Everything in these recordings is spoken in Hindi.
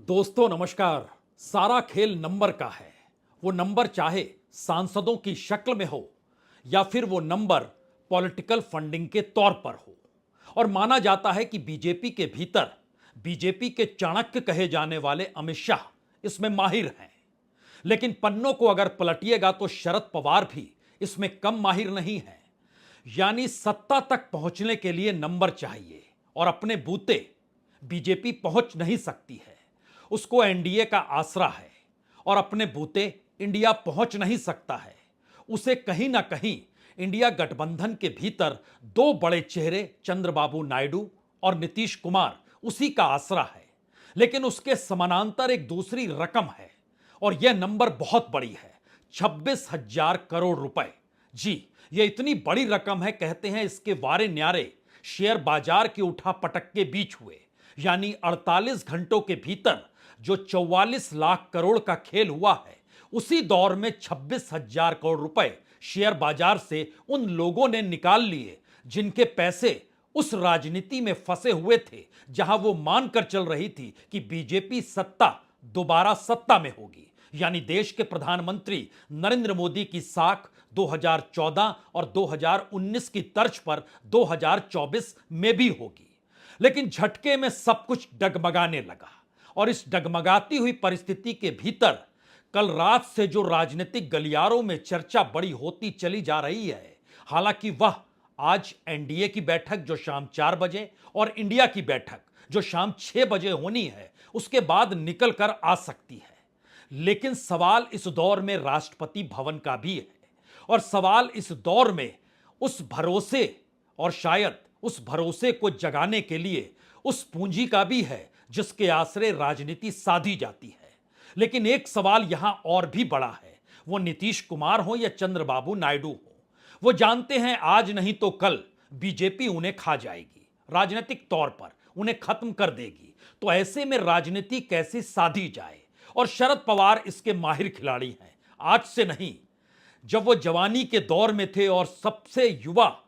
दोस्तों नमस्कार। सारा खेल नंबर का है। वो नंबर चाहे सांसदों की शक्ल में हो या फिर वो नंबर पॉलिटिकल फंडिंग के तौर पर हो। और माना जाता है कि बीजेपी के भीतर बीजेपी के चाणक्य कहे जाने वाले अमित शाह इसमें माहिर हैं। लेकिन पन्नों को अगर पलटिएगा तो शरद पवार भी इसमें कम माहिर नहीं है। यानी सत्ता तक पहुंचने के लिए नंबर चाहिए और अपने बूते बीजेपी पहुंच नहीं सकती है। उसको एनडीए का आसरा है और अपने बूते इंडिया पहुंच नहीं सकता है। उसे कहीं ना कहीं इंडिया गठबंधन के भीतर दो बड़े चेहरे चंद्रबाबू नायडू और नीतीश कुमार उसी का आसरा है। लेकिन उसके समानांतर एक दूसरी रकम है और यह नंबर बहुत बड़ी है, 26,000 करोड़ रुपए। जी, यह इतनी बड़ी रकम है, कहते हैं इसके वारे न्यारे शेयर बाजार की उठापटक के बीच हुए। यानी 48 घंटों के भीतर जो 44 लाख करोड़ का खेल हुआ है, उसी दौर में 26,000 करोड़ रुपए शेयर बाजार से उन लोगों ने निकाल लिए जिनके पैसे उस राजनीति में फंसे हुए थे जहां वो मानकर चल रही थी कि बीजेपी दोबारा सत्ता में होगी। यानी देश के प्रधानमंत्री नरेंद्र मोदी की साख 2014 और 2019 की तर्ज पर 2024 में भी होगी। लेकिन झटके में सब कुछ डगमगाने लगा और इस डगमगाती हुई परिस्थिति के भीतर कल रात से जो राजनीतिक गलियारों में चर्चा बड़ी होती चली जा रही है, हालांकि वह आज एनडीए की बैठक जो शाम 4 बजे और इंडिया की बैठक जो शाम 6 बजे होनी है, उसके बाद निकल कर आ सकती है। लेकिन सवाल इस दौर में राष्ट्रपति भवन का भी है और सवाल इस दौर में उस भरोसे और शायद उस भरोसे को जगाने के लिए उस पूंजी का भी है जिसके आश्रय राजनीति साधी जाती है। लेकिन एक सवाल यहां और भी बड़ा है, वो नीतीश कुमार हो या चंद्रबाबू नायडू हो, वो जानते हैं आज नहीं तो कल बीजेपी उन्हें खा जाएगी, राजनीतिक तौर पर उन्हें खत्म कर देगी। तो ऐसे में राजनीति कैसे साधी जाए, और शरद पवार इसके माहिर खिलाड़ी हैं। आज से नहीं, जब वो जवानी के दौर में थे और सबसे युवा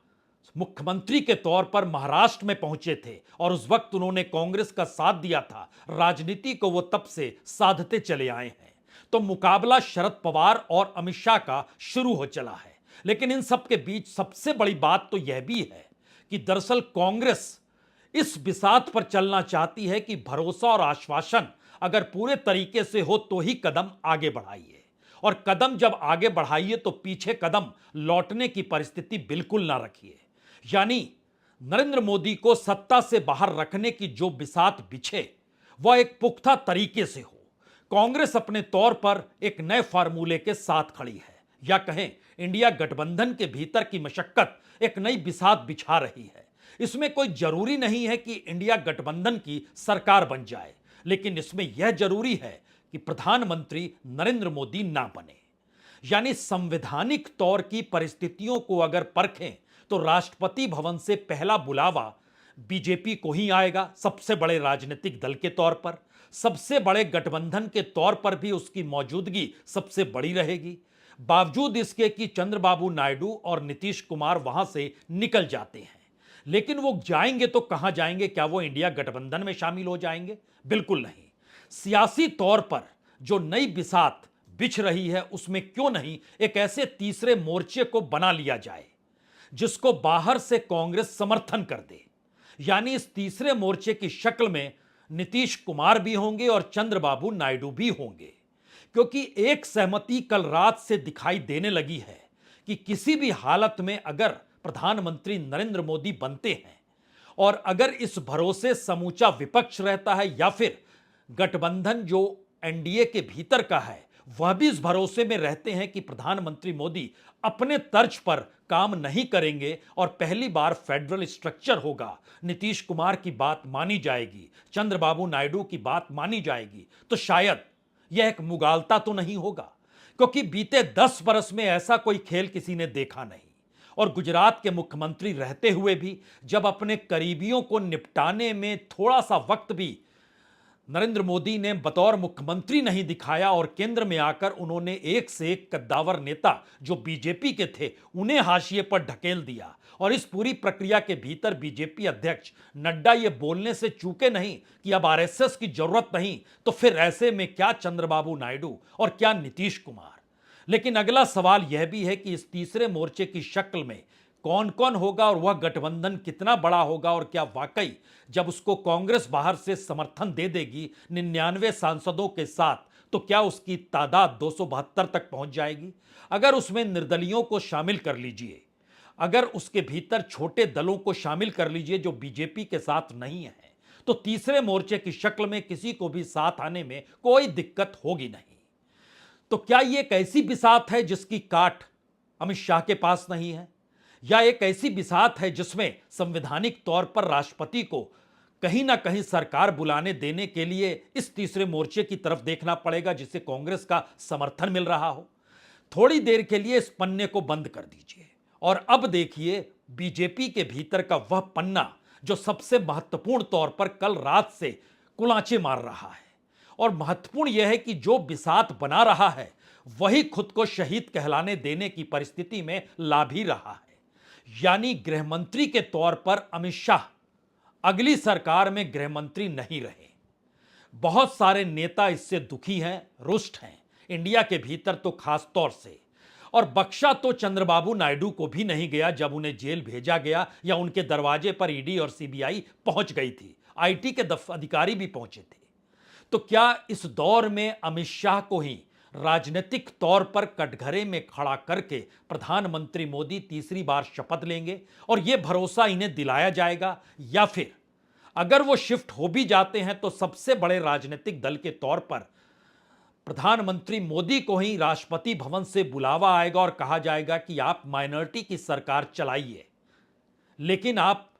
मुख्यमंत्री के तौर पर महाराष्ट्र में पहुंचे थे और उस वक्त उन्होंने कांग्रेस का साथ दिया था, राजनीति को वो तब से साधते चले आए हैं। तो मुकाबला शरद पवार और अमित शाह का शुरू हो चला है। लेकिन इन सब के बीच सबसे बड़ी बात तो यह भी है कि दरअसल कांग्रेस इस बिसात पर चलना चाहती है कि भरोसा और आश्वासन अगर पूरे तरीके से हो तो ही कदम आगे बढ़ाइए, और कदम जब आगे बढ़ाइए तो पीछे कदम लौटने की परिस्थिति बिल्कुल ना रखिए। यानी नरेंद्र मोदी को सत्ता से बाहर रखने की जो बिसात बिछे वह एक पुख्ता तरीके से हो। कांग्रेस अपने तौर पर एक नए फार्मूले के साथ खड़ी है, या कहें इंडिया गठबंधन के भीतर की मशक्कत एक नई बिसात बिछा रही है। इसमें कोई जरूरी नहीं है कि इंडिया गठबंधन की सरकार बन जाए, लेकिन इसमें यह जरूरी है कि प्रधानमंत्री नरेंद्र मोदी ना बने। यानी संवैधानिक तौर की परिस्थितियों को अगर परखें तो राष्ट्रपति भवन से पहला बुलावा बीजेपी को ही आएगा, सबसे बड़े राजनीतिक दल के तौर पर, सबसे बड़े गठबंधन के तौर पर भी उसकी मौजूदगी सबसे बड़ी रहेगी। बावजूद इसके कि चंद्रबाबू नायडू और नीतीश कुमार वहां से निकल जाते हैं, लेकिन वो जाएंगे तो कहां जाएंगे? क्या वो इंडिया गठबंधन में शामिल हो जाएंगे? बिल्कुल नहीं। सियासी तौर पर जो नई बिसात बिछ रही है, उसमें क्यों नहीं एक ऐसे तीसरे मोर्चे को बना लिया जाए जिसको बाहर से कांग्रेस समर्थन कर दे। यानी इस तीसरे मोर्चे की शक्ल में नीतीश कुमार भी होंगे और चंद्रबाबू नायडू भी होंगे, क्योंकि एक सहमति कल रात से दिखाई देने लगी है कि किसी भी हालत में अगर प्रधानमंत्री नरेंद्र मोदी बनते हैं और अगर इस भरोसे समूचा विपक्ष रहता है या फिर गठबंधन जो एनडीए के भीतर का है वह भी इस भरोसे में रहते हैं कि प्रधानमंत्री मोदी अपने तर्ज पर काम नहीं करेंगे और पहली बार फेडरल स्ट्रक्चर होगा, नीतीश कुमार की बात मानी जाएगी, चंद्रबाबू नायडू की बात मानी जाएगी, तो शायद यह एक मुगालता तो नहीं होगा। क्योंकि बीते 10 बरस में ऐसा कोई खेल किसी ने देखा नहीं, और गुजरात के मुख्यमंत्री रहते हुए भी जब अपने करीबियों को निपटाने में थोड़ा सा वक्त भी नरेंद्र मोदी ने बतौर मुख्यमंत्री नहीं दिखाया और केंद्र में आकर उन्होंने एक से एक कद्दावर नेता जो बीजेपी के थे उन्हें हाशिए पर ढकेल दिया और इस पूरी प्रक्रिया के भीतर बीजेपी अध्यक्ष नड्डा ये बोलने से चूके नहीं कि अब आरएसएस की जरूरत नहीं, तो फिर ऐसे में क्या चंद्रबाबू नायडू और क्या नीतीश कुमार। लेकिन अगला सवाल यह भी है कि इस तीसरे मोर्चे की शक्ल में कौन कौन होगा और वह गठबंधन कितना बड़ा होगा, और क्या वाकई जब उसको कांग्रेस बाहर से समर्थन दे देगी 99 सांसदों के साथ, तो क्या उसकी तादाद 272 तक पहुंच जाएगी। अगर उसमें निर्दलियों को शामिल कर लीजिए, अगर उसके भीतर छोटे दलों को शामिल कर लीजिए जो बीजेपी के साथ नहीं है, तो तीसरे मोर्चे की शक्ल में किसी को भी साथ आने में कोई दिक्कत होगी नहीं। तो क्या यह एक ऐसी बिसात है जिसकी काट अमित शाह के पास नहीं है, या एक ऐसी बिसात है जिसमें संवैधानिक तौर पर राष्ट्रपति को कहीं ना कहीं सरकार बुलाने देने के लिए इस तीसरे मोर्चे की तरफ देखना पड़ेगा जिसे कांग्रेस का समर्थन मिल रहा हो। थोड़ी देर के लिए इस पन्ने को बंद कर दीजिए और अब देखिए बीजेपी के भीतर का वह पन्ना जो सबसे महत्वपूर्ण तौर पर कल रात से कुलांचे मार रहा है। और महत्वपूर्ण यह है कि जो बिसात बना रहा है वही खुद को शहीद कहलाने देने की परिस्थिति में ला भी रहा है। यानी गृहमंत्री के तौर पर अमित शाह अगली सरकार में गृहमंत्री नहीं रहे। बहुत सारे नेता इससे दुखी हैं, रुष्ट हैं, इंडिया के भीतर तो खास तौर से। और बख्शा तो चंद्रबाबू नायडू को भी नहीं गया जब उन्हें जेल भेजा गया या उनके दरवाजे पर ईडी और सीबीआई पहुंच गई थी, आईटी के अधिकारी भी पहुंचे थे। तो क्या इस दौर में अमित शाह को ही राजनीतिक तौर पर कटघरे में खड़ा करके प्रधानमंत्री मोदी तीसरी बार शपथ लेंगे और यह भरोसा इन्हें दिलाया जाएगा, या फिर अगर वो शिफ्ट हो भी जाते हैं तो सबसे बड़े राजनीतिक दल के तौर पर प्रधानमंत्री मोदी को ही राष्ट्रपति भवन से बुलावा आएगा और कहा जाएगा कि आप माइनॉरिटी की सरकार चलाइए, लेकिन आप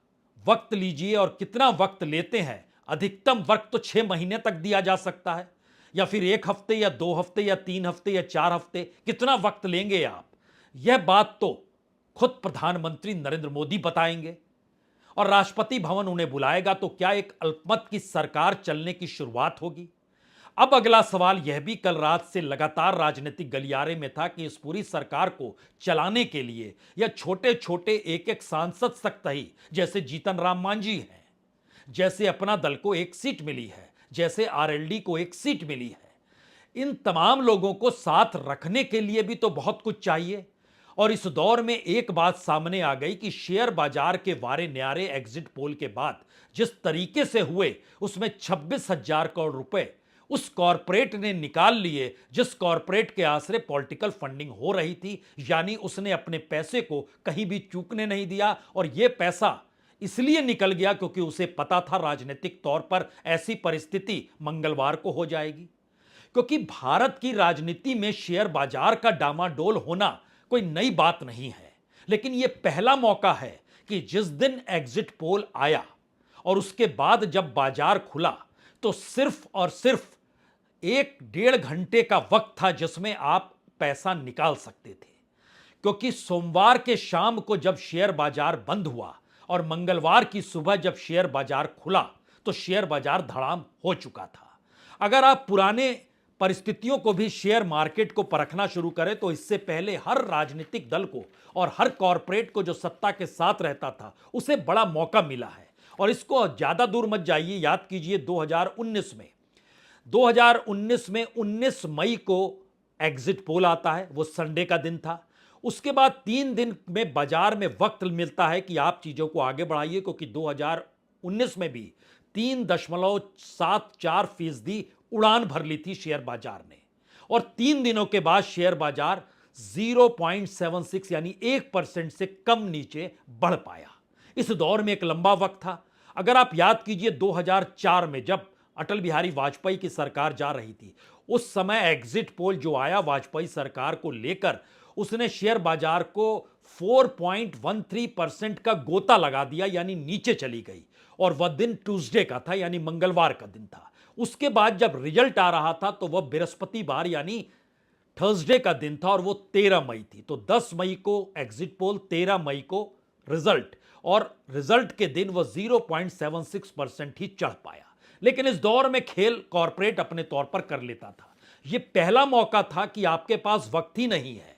वक्त लीजिए। और कितना वक्त लेते हैं, अधिकतम वक्त तो 6 महीने तक दिया जा सकता है, या फिर 1 हफ्ते या 2 हफ्ते या 3 हफ्ते या 4 हफ्ते, कितना वक्त लेंगे आप, यह बात तो खुद प्रधानमंत्री नरेंद्र मोदी बताएंगे और राष्ट्रपति भवन उन्हें बुलाएगा। तो क्या एक अल्पमत की सरकार चलने की शुरुआत होगी। अब अगला सवाल यह भी कल रात से लगातार राजनीतिक गलियारे में था कि इस पूरी सरकार को चलाने के लिए या छोटे छोटे एक एक सांसद सख्त ही, जैसे जीतन राम मांझी हैं, जैसे अपना दल को 1 सीट मिली है, जैसे आरएलडी को 1 सीट मिली है, इन तमाम लोगों को साथ रखने के लिए भी तो बहुत कुछ चाहिए। और इस दौर में एक बात सामने आ गई कि शेयर बाजार के वारे न्यारे एग्जिट पोल के बाद जिस तरीके से हुए उसमें 26,000 करोड़ रुपए उस कॉरपोरेट ने निकाल लिए जिस कॉरपोरेट के आसरे पॉलिटिकल फंडिंग हो रही थी। यानी उसने अपने पैसे को कहीं भी चूकने नहीं दिया और यह पैसा इसलिए निकल गया क्योंकि उसे पता था राजनीतिक तौर पर ऐसी परिस्थिति मंगलवार को हो जाएगी। क्योंकि भारत की राजनीति में शेयर बाजार का डामाडोल होना कोई नई बात नहीं है, लेकिन यह पहला मौका है कि जिस दिन एग्जिट पोल आया और उसके बाद जब बाजार खुला तो सिर्फ और सिर्फ 1-1.5 घंटे का वक्त था जिसमें आप पैसा निकाल सकते थे। क्योंकि सोमवार के शाम को जब शेयर बाजार बंद हुआ और मंगलवार की सुबह जब शेयर बाजार खुला तो शेयर बाजार धड़ाम हो चुका था। अगर आप पुराने परिस्थितियों को भी शेयर मार्केट को परखना शुरू करें तो इससे पहले हर राजनीतिक दल को और हर कॉरपोरेट को जो सत्ता के साथ रहता था उसे बड़ा मौका मिला है। और इसको ज्यादा दूर मत जाइए, याद कीजिए 2019 में 19 मई को एग्जिट पोल आता है, वो संडे का दिन था। उसके बाद 3 दिन में बाजार में वक्त मिलता है कि आप चीजों को आगे बढ़ाइए, क्योंकि 2019 में भी 3.74% उड़ान भर ली थी शेयर बाजार ने। और 3 दिनों के बाद शेयर बाजार 0.76 यानी 1% से कम नीचे बढ़ पाया। इस दौर में एक लंबा वक्त था। अगर आप याद कीजिए 2004 में जब अटल बिहारी वाजपेयी की सरकार जा रही थी, उस समय एग्जिट पोल जो आया वाजपेयी सरकार को लेकर, उसने शेयर बाजार को 4.13% का गोता लगा दिया, यानी नीचे चली गई। और वह दिन ट्यूसडे का था, यानी मंगलवार का दिन था। उसके बाद जब रिजल्ट आ रहा था तो वह बृहस्पतिवार यानी थर्सडे का दिन था और वो 13 मई थी। तो 10 मई को एग्जिट पोल, 13 मई को रिजल्ट, और रिजल्ट के दिन वह 0.76% ही चढ़ पाया। लेकिन इस दौर में खेल कॉरपोरेट अपने तौर पर कर लेता था। यह पहला मौका था कि आपके पास वक्त ही नहीं है,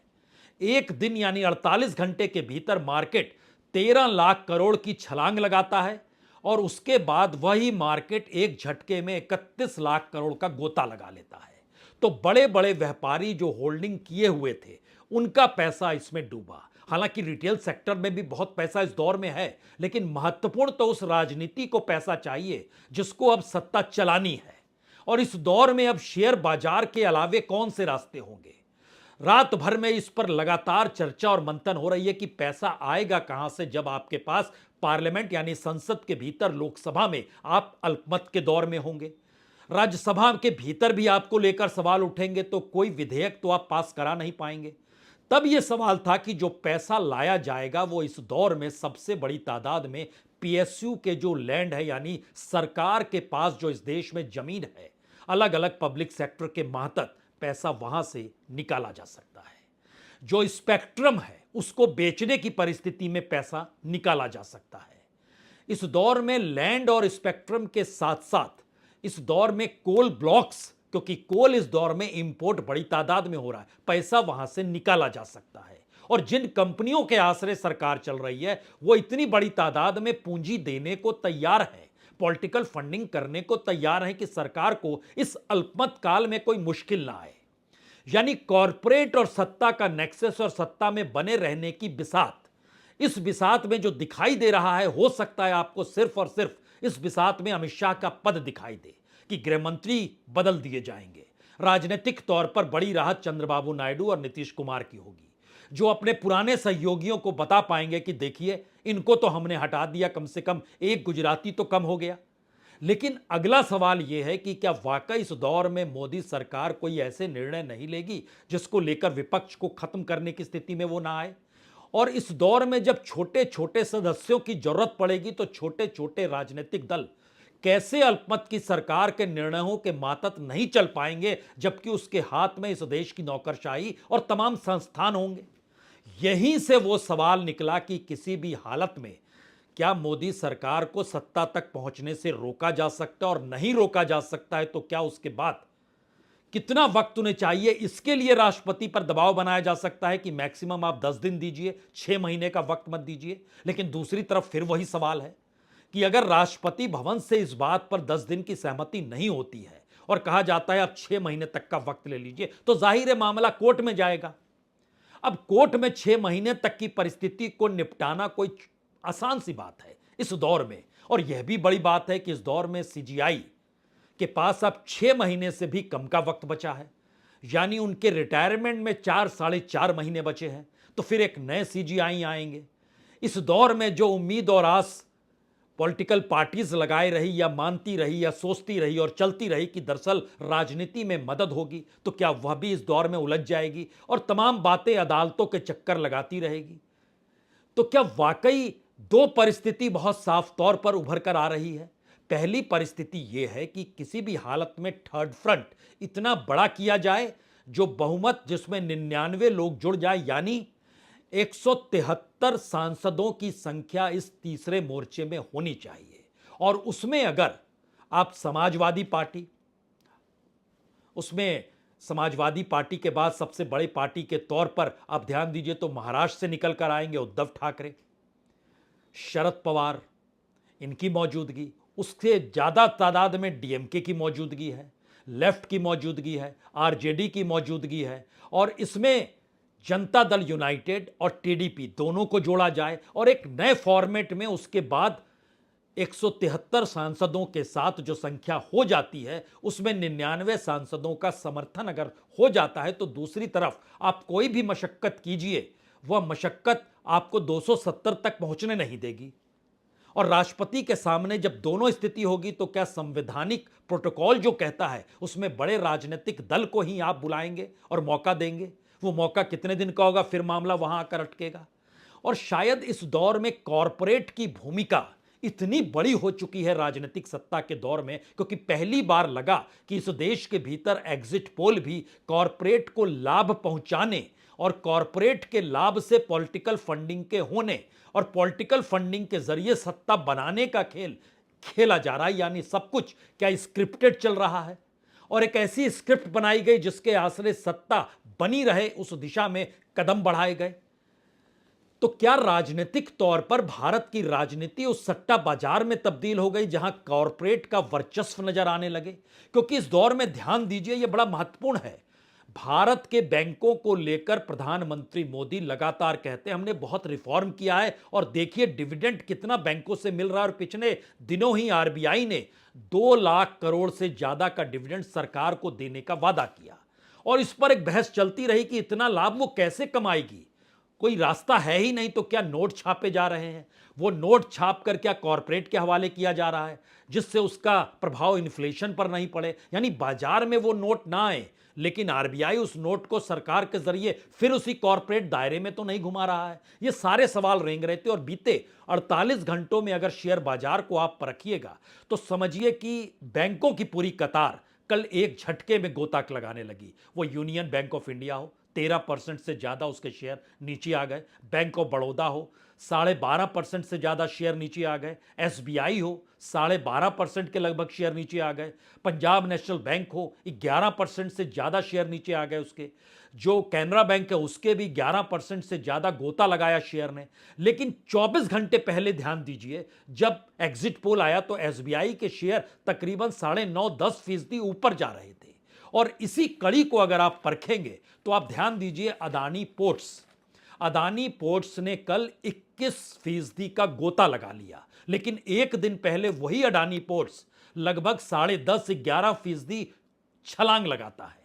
एक दिन यानी 48 घंटे के भीतर मार्केट 13 लाख करोड़ की छलांग लगाता है और उसके बाद वही मार्केट एक झटके में 31 लाख करोड़ का गोता लगा लेता है। तो बड़े बड़े व्यापारी जो होल्डिंग किए हुए थे उनका पैसा इसमें डूबा। हालांकि रिटेल सेक्टर में भी बहुत पैसा इस दौर में है, लेकिन महत्वपूर्ण तो उस राजनीति को पैसा चाहिए जिसको अब सत्ता चलानी है। और इस दौर में अब शेयर बाजार के अलावे कौन से रास्ते होंगे? रात भर में इस पर लगातार चर्चा और मंथन हो रही है कि पैसा आएगा कहां से जब आपके पास पार्लियामेंट यानी संसद के भीतर, लोकसभा में आप अल्पमत के दौर में होंगे, राज्यसभा के भीतर भी आपको लेकर सवाल उठेंगे, तो कोई विधेयक तो आप पास करा नहीं पाएंगे। तब यह सवाल था कि जो पैसा लाया जाएगा वो इस दौर में सबसे बड़ी तादाद में पीएसयू के जो लैंड है, यानी सरकार के पास जो इस देश में जमीन है, अलग अलग पब्लिक सेक्टर के मातहत पैसा वहां से निकाला जा सकता है। जो स्पेक्ट्रम है उसको बेचने की परिस्थिति में पैसा निकाला जा सकता है। इस दौर में लैंड और स्पेक्ट्रम के साथ साथ इस दौर में कोल ब्लॉक्स, क्योंकि कोल इस दौर में इंपोर्ट बड़ी तादाद में हो रहा है, पैसा वहां से निकाला जा सकता है। और जिन कंपनियों के आश्रय सरकार चल रही है वो इतनी बड़ी तादाद में पूंजी देने को तैयार है, पॉलिटिकल फंडिंग करने को तैयार है कि सरकार को इस अल्पमत काल में कोई मुश्किल ना आए। यानी कॉरपोरेट और सत्ता का नेक्सस और सत्ता में बने रहने की बिसात, इस बिसात में जो दिखाई दे रहा है, हो सकता है आपको सिर्फ और सिर्फ इस बिसात में अमित शाह का पद दिखाई दे कि गृह मंत्री बदल दिए जाएंगे। राजनीतिक तौर पर बड़ी राहत चंद्रबाबू नायडू और नीतीश कुमार की होगी, जो अपने पुराने सहयोगियों को बता पाएंगे कि देखिए इनको तो हमने हटा दिया, कम से कम एक गुजराती तो कम हो गया। लेकिन अगला सवाल यह है कि क्या वाकई इस दौर में मोदी सरकार कोई ऐसे निर्णय नहीं लेगी जिसको लेकर विपक्ष को खत्म करने की स्थिति में वो ना आए? और इस दौर में जब छोटे छोटे सदस्यों की जरूरत पड़ेगी तो छोटे छोटे राजनीतिक दल कैसे अल्पमत की सरकार के निर्णयों के मातहत नहीं चल पाएंगे, जबकि उसके हाथ में इस देश की नौकरशाही और तमाम संस्थान होंगे? यहीं से वो सवाल निकला कि किसी भी हालत में क्या मोदी सरकार को सत्ता तक पहुंचने से रोका जा सकता है, और नहीं रोका जा सकता है तो क्या उसके बाद कितना वक्त उन्हें चाहिए? इसके लिए राष्ट्रपति पर दबाव बनाया जा सकता है कि मैक्सिमम आप 10 दिन दीजिए, 6 महीने का वक्त मत दीजिए। लेकिन दूसरी तरफ फिर वही सवाल है कि अगर राष्ट्रपति भवन से इस बात पर 10 दिन की सहमति नहीं होती है और कहा जाता है आप 6 महीने तक का वक्त ले लीजिए, तो जाहिर है मामला कोर्ट में जाएगा। अब कोर्ट में 6 महीने तक की परिस्थिति को निपटाना कोई आसान सी बात है इस दौर में। और यह भी बड़ी बात है कि इस दौर में सीजीआई के पास अब 6 महीने से भी कम का वक्त बचा है, यानी उनके रिटायरमेंट में 4-4.5 महीने बचे हैं। तो फिर एक नए सीजीआई आएंगे। इस दौर में जो उम्मीद और आस पॉलिटिकल पार्टीज लगाए रही या मानती रही या सोचती रही और चलती रही कि दरअसल राजनीति में मदद होगी, तो क्या वह भी इस दौर में उलझ जाएगी और तमाम बातें अदालतों के चक्कर लगाती रहेगी? तो क्या वाकई दो परिस्थिति बहुत साफ तौर पर उभर कर आ रही है। पहली परिस्थिति यह है कि किसी भी हालत में थर्ड फ्रंट इतना बड़ा किया जाए जो बहुमत जिसमें 99 लोग जुड़ जाए, यानी 173 सांसदों की संख्या इस तीसरे मोर्चे में होनी चाहिए। और उसमें अगर आप समाजवादी पार्टी के बाद सबसे बड़ी पार्टी के तौर पर आप ध्यान दीजिए तो महाराष्ट्र से निकल कर आएंगे उद्धव ठाकरे, शरद पवार, इनकी मौजूदगी, उससे ज्यादा तादाद में डीएमके की मौजूदगी है, लेफ्ट की मौजूदगी है, आरजेडी की मौजूदगी है, और इसमें जनता दल यूनाइटेड और टीडीपी दोनों को जोड़ा जाए और एक नए फॉर्मेट में उसके बाद 173 सांसदों के साथ जो संख्या हो जाती है उसमें 99 सांसदों का समर्थन अगर हो जाता है तो दूसरी तरफ आप कोई भी मशक्कत कीजिए, वह मशक्कत आपको 270 तक पहुंचने नहीं देगी। और राष्ट्रपति के सामने जब दोनों स्थिति होगी तो क्या संवैधानिक प्रोटोकॉल जो कहता है उसमें बड़े राजनीतिक दल को ही आप बुलाएंगे और मौका देंगे? वो मौका कितने दिन का होगा, फिर मामला वहां आकर अटकेगा। और शायद इस दौर में कॉरपोरेट की भूमिका इतनी बड़ी हो चुकी है राजनीतिक सत्ता के दौर में, क्योंकि पहली बार लगा कि इस देश के भीतर एग्जिट पोल भी कॉरपोरेट को लाभ पहुंचाने और कॉरपोरेट के लाभ से पॉलिटिकल फंडिंग के होने और पॉलिटिकल फंडिंग के जरिए सत्ता बनाने का खेल खेला जा रहा है। यानी सब कुछ क्या स्क्रिप्टेड चल रहा है और एक ऐसी स्क्रिप्ट बनाई गई जिसके आश्रय सत्ता बनी रहे, उस दिशा में कदम बढ़ाए गए। तो क्या राजनीतिक तौर पर भारत की राजनीति उस सट्टा बाजार में तब्दील हो गई जहां कॉरपोरेट का वर्चस्व नजर आने लगे? क्योंकि इस दौर में ध्यान दीजिए, यह बड़ा महत्वपूर्ण है। भारत के बैंकों को लेकर प्रधानमंत्री मोदी लगातार कहते हैं हमने बहुत रिफॉर्म किया है और देखिए डिविडेंड कितना बैंकों से मिल रहा है। और पिछले दिनों ही आरबीआई ने 2 लाख करोड़ से ज्यादा का डिविडेंड सरकार को देने का वादा किया और इस पर एक बहस चलती रही कि इतना लाभ वो कैसे कमाएगी। कोई रास्ता है ही नहीं, तो क्या नोट छापे जा रहे हैं? वो नोट छाप कर क्या कॉरपोरेट के हवाले किया जा रहा है जिससे उसका प्रभाव इन्फ्लेशन पर नहीं पड़े, यानी बाजार में वो नोट ना आए, लेकिन आरबीआई उस नोट को सरकार के जरिए फिर उसी कॉरपोरेट दायरे में तो नहीं घुमा रहा है? ये सारे सवाल रेंग रहे थे और बीते 48 घंटों में अगर शेयर बाजार को आप परखिएगा तो समझिए कि बैंकों की पूरी कतार कल एक झटके में गोता लगाने लगी। वो यूनियन बैंक ऑफ इंडिया हो, 13% से ज्यादा उसके शेयर नीचे आ गए। बैंक ऑफ बड़ौदा हो, 12.5% से ज्यादा शेयर नीचे आ गए। एसबीआई हो, 12.5% के लगभग शेयर नीचे आ गए। पंजाब नेशनल बैंक हो, 11% से ज्यादा शेयर नीचे आ गए उसके। जो कैनरा बैंक है उसके भी 11% से ज्यादा गोता लगाया शेयर ने। लेकिन 24 घंटे पहले ध्यान दीजिए, जब एग्जिट पोल आया तो एसबीआई के शेयर तकरीबन 9.5-10% ऊपर जा रहे थे। और इसी कड़ी को अगर आप परखेंगे तो आप ध्यान दीजिए अदानी पोर्ट्स ने कल 21% का गोता लगा लिया। लेकिन एक दिन पहले वही अडानी पोर्ट्स लगभग 10.5-11% छलांग लगाता है।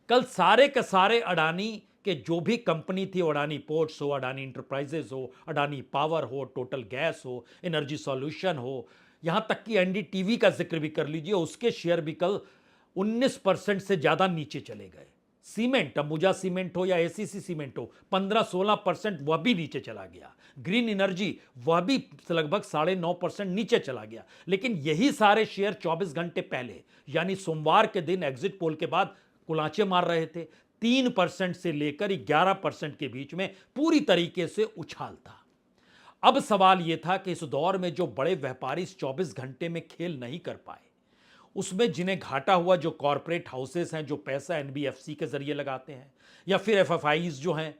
कल सारे के सारे अडानी के जो भी कंपनी थी, अडानी पोर्ट्स हो, अडानी इंटरप्राइजेस हो, अडानी पावर हो, टोटल गैस हो, एनर्जी सॉल्यूशन हो, यहां तक कि एनडीटीवी का जिक्र भी कर लीजिए, उसके शेयर भी कल 19% से ज्यादा नीचे चले गए। सीमेंट, अंबुजा सीमेंट हो या एसीसी सीमेंट हो, 15-16% वह भी नीचे चला गया। ग्रीन एनर्जी वह भी लगभग 9.5% नीचे चला गया। लेकिन यही सारे शेयर 24 घंटे पहले यानी सोमवार के दिन एग्जिट पोल के बाद कुलाचे मार रहे थे। 3% से लेकर 11% के बीच में पूरी तरीके से उछाल था। अब सवाल यह था कि इस दौर में जो बड़े व्यापारी इस 24 घंटे में खेल नहीं कर पाए, उसमें जिन्हें घाटा हुआ, जो कॉरपोरेट हाउसेस हैं जो पैसा एनबीएफसी के जरिए लगाते हैं, या फिर एफएफआईज जो हैं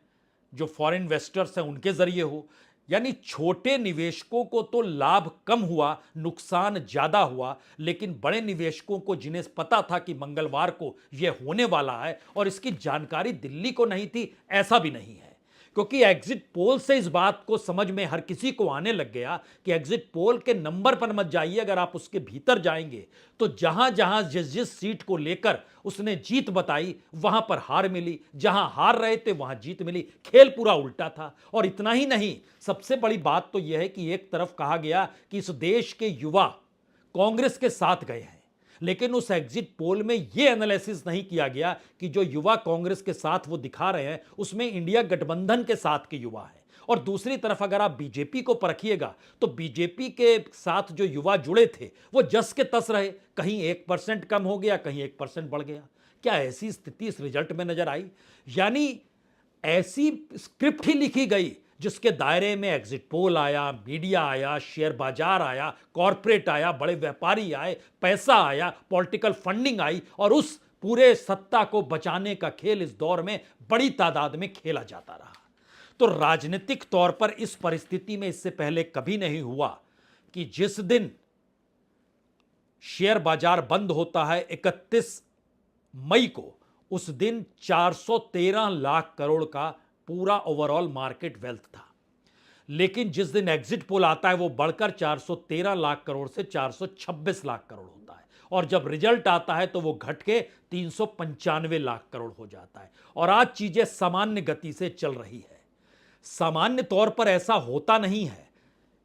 जो फॉरेन इन्वेस्टर्स हैं उनके जरिए हो, यानी छोटे निवेशकों को तो लाभ कम हुआ, नुकसान ज्यादा हुआ। लेकिन बड़े निवेशकों को, जिन्हें पता था कि मंगलवार को यह होने वाला है और इसकी जानकारी दिल्ली को नहीं थी, ऐसा भी नहीं है। क्योंकि एग्जिट पोल से इस बात को समझ में हर किसी को आने लग गया कि एग्जिट पोल के नंबर पर मत जाइए, अगर आप उसके भीतर जाएंगे तो जहां जहां जिस जिस सीट को लेकर उसने जीत बताई वहां पर हार मिली, जहां हार रहे थे वहां जीत मिली। खेल पूरा उल्टा था। और इतना ही नहीं, सबसे बड़ी बात तो यह है कि एक तरफ कहा गया कि इस देश के युवा कांग्रेस के साथ गए हैं, लेकिन उस एग्जिट पोल में यह एनालिसिस नहीं किया गया कि जो युवा कांग्रेस के साथ वो दिखा रहे हैं उसमें इंडिया गठबंधन के साथ के युवा हैं। और दूसरी तरफ अगर आप बीजेपी को परखिएगा तो बीजेपी के साथ जो युवा जुड़े थे वो जस के तस रहे, कहीं 1% कम हो गया, कहीं 1% बढ़ गया। क्या ऐसी स्थिति इस रिजल्ट में नजर आई? यानी ऐसी स्क्रिप्ट ही लिखी गई जिसके दायरे में एग्जिट पोल आया, मीडिया आया, शेयर बाजार आया, कॉरपोरेट आया, बड़े व्यापारी आए, पैसा आया, पॉलिटिकल फंडिंग आई और उस पूरे सत्ता को बचाने का खेल इस दौर में बड़ी तादाद में खेला जाता रहा। तो राजनीतिक तौर पर इस परिस्थिति में इससे पहले कभी नहीं हुआ कि जिस दिन शेयर बाजार बंद होता है 31 मई को, उस दिन 413 लाख करोड़ का पूरा ओवरऑल मार्केट वेल्थ था। लेकिन जिस दिन एग्जिट पोल आता है वो बढ़कर 413 लाख करोड़ से 426 लाख करोड़ होता है और जब रिजल्ट आता है तो वो घट के 395 लाख करोड़ हो जाता है। और आज चीजें सामान्य गति से चल रही है। सामान्य तौर पर ऐसा होता नहीं है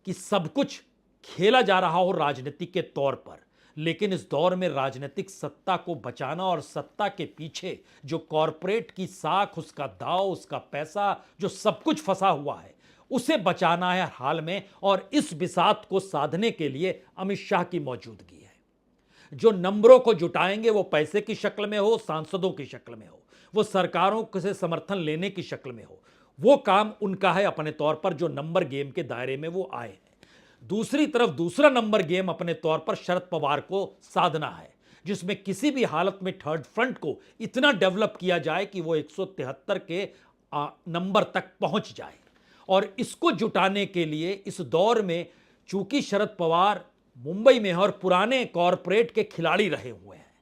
कि सब कुछ खेला जा रहा हो राजनीति के तौर पर, लेकिन इस दौर में राजनीतिक सत्ता को बचाना और सत्ता के पीछे जो कॉरपोरेट की साख, उसका दांव, उसका पैसा, जो सब कुछ फंसा हुआ है, उसे बचाना है हाल में। और इस बिसात को साधने के लिए अमित शाह की मौजूदगी है। जो नंबरों को जुटाएंगे वो पैसे की शक्ल में हो, सांसदों की शक्ल में हो, वो सरकारों से समर्थन लेने की शक्ल में हो, वो काम उनका है अपने तौर पर, जो नंबर गेम के दायरे में वो आए हैं। दूसरी तरफ दूसरा नंबर गेम अपने तौर पर शरद पवार को साधना है, जिसमें किसी भी हालत में थर्ड फ्रंट को इतना डेवलप किया जाए कि वो 173 के नंबर तक पहुंच जाए। और इसको जुटाने के लिए इस दौर में चूंकि शरद पवार मुंबई में हैं और पुराने कॉरपोरेट के खिलाड़ी रहे हुए हैं,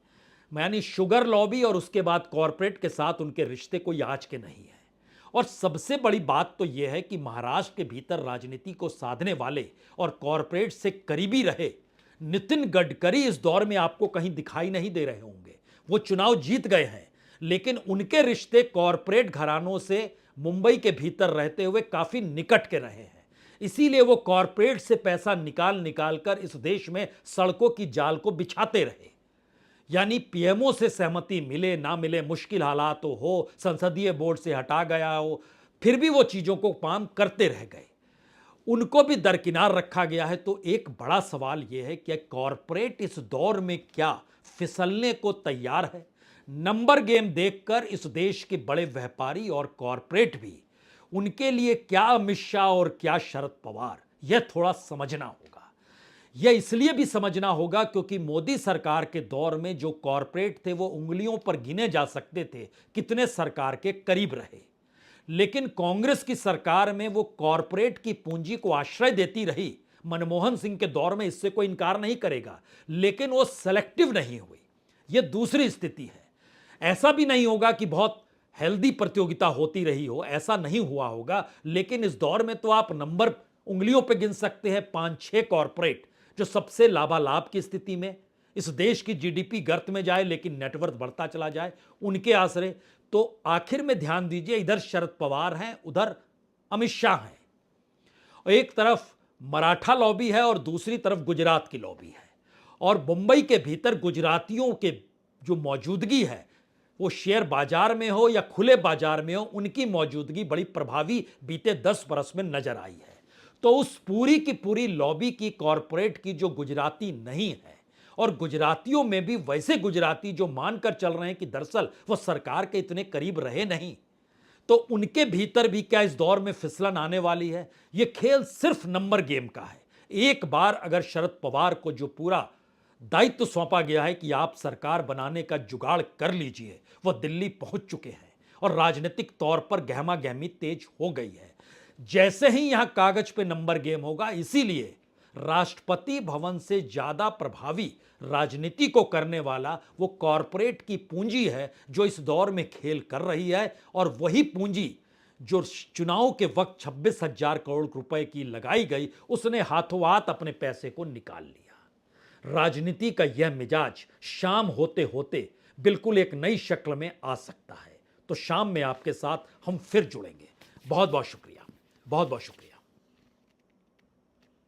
यानी शुगर लॉबी और उसके बाद कॉरपोरेट के साथ उनके रिश्ते कोई आज के नहीं है। और सबसे बड़ी बात तो यह है कि महाराष्ट्र के भीतर राजनीति को साधने वाले और कॉरपोरेट से करीबी रहे नितिन गडकरी इस दौर में आपको कहीं दिखाई नहीं दे रहे होंगे। वो चुनाव जीत गए हैं, लेकिन उनके रिश्ते कॉरपोरेट घरानों से मुंबई के भीतर रहते हुए काफी निकट के रहे हैं। इसीलिए वो कॉरपोरेट से पैसा निकाल निकाल कर इस देश में सड़कों की जाल को बिछाते रहे। यानी पीएमओ से सहमति मिले ना मिले, मुश्किल हालात हो, संसदीय बोर्ड से हटा गया हो, फिर भी वो चीजों को काम करते रह गए, उनको भी दरकिनार रखा गया है। तो एक बड़ा सवाल यह है कि कॉरपोरेट इस दौर में क्या फिसलने को तैयार है? नंबर गेम देखकर इस देश के बड़े व्यापारी और कॉरपोरेट भी, उनके लिए क्या अमित शाह और क्या शरद पवार, यह थोड़ा समझना होगा। यह इसलिए भी समझना होगा क्योंकि मोदी सरकार के दौर में जो कॉरपोरेट थे वो उंगलियों पर गिने जा सकते थे कितने सरकार के करीब रहे, लेकिन कांग्रेस की सरकार में वो कॉरपोरेट की पूंजी को आश्रय देती रही। मनमोहन सिंह के दौर में इससे कोई इनकार नहीं करेगा, लेकिन वो सेलेक्टिव नहीं हुई। यह दूसरी स्थिति है। ऐसा भी नहीं होगा कि बहुत हेल्दी प्रतियोगिता होती रही हो, ऐसा नहीं हुआ होगा, लेकिन इस दौर में तो आप नंबर उंगलियों पर गिन सकते हैं 5-6 कॉरपोरेट जो सबसे लाभालाभ की स्थिति में, इस देश की जीडीपी गर्त में जाए लेकिन नेटवर्थ बढ़ता चला जाए, उनके आसरे। तो आखिर में ध्यान दीजिए, इधर शरद पवार हैं, उधर अमित शाह हैं। एक तरफ मराठा लॉबी है और दूसरी तरफ गुजरात की लॉबी है। और मुंबई के भीतर गुजरातियों के जो मौजूदगी है, वो शेयर बाजार में हो या खुले बाजार में हो, उनकी मौजूदगी बड़ी प्रभावी बीते 10 बरस में नजर आई है। तो उस पूरी की पूरी लॉबी की, कॉरपोरेट की, जो गुजराती नहीं है, और गुजरातियों में भी वैसे गुजराती जो मानकर चल रहे हैं कि दरअसल वो सरकार के इतने करीब रहे नहीं, तो उनके भीतर भी क्या इस दौर में फिसलन आने वाली है? ये खेल सिर्फ नंबर गेम का है। एक बार अगर शरद पवार को जो पूरा दायित्व सौंपा गया है कि आप सरकार बनाने का जुगाड़ कर लीजिए, वह दिल्ली पहुंच चुके हैं और राजनीतिक तौर पर गहमा गहमी तेज हो गई है। जैसे ही यहां कागज पे नंबर गेम होगा, इसीलिए राष्ट्रपति भवन से ज्यादा प्रभावी राजनीति को करने वाला वो कॉरपोरेट की पूंजी है जो इस दौर में खेल कर रही है। और वही पूंजी जो चुनाव के वक्त 26,000 करोड़ रुपए की लगाई गई, उसने हाथों हाथ अपने पैसे को निकाल लिया। राजनीति का यह मिजाज शाम होते होते बिल्कुल एक नई शक्ल में आ सकता है। तो शाम में आपके साथ हम फिर जुड़ेंगे। बहुत बहुत शुक्रिया, बहुत बहुत शुक्रिया।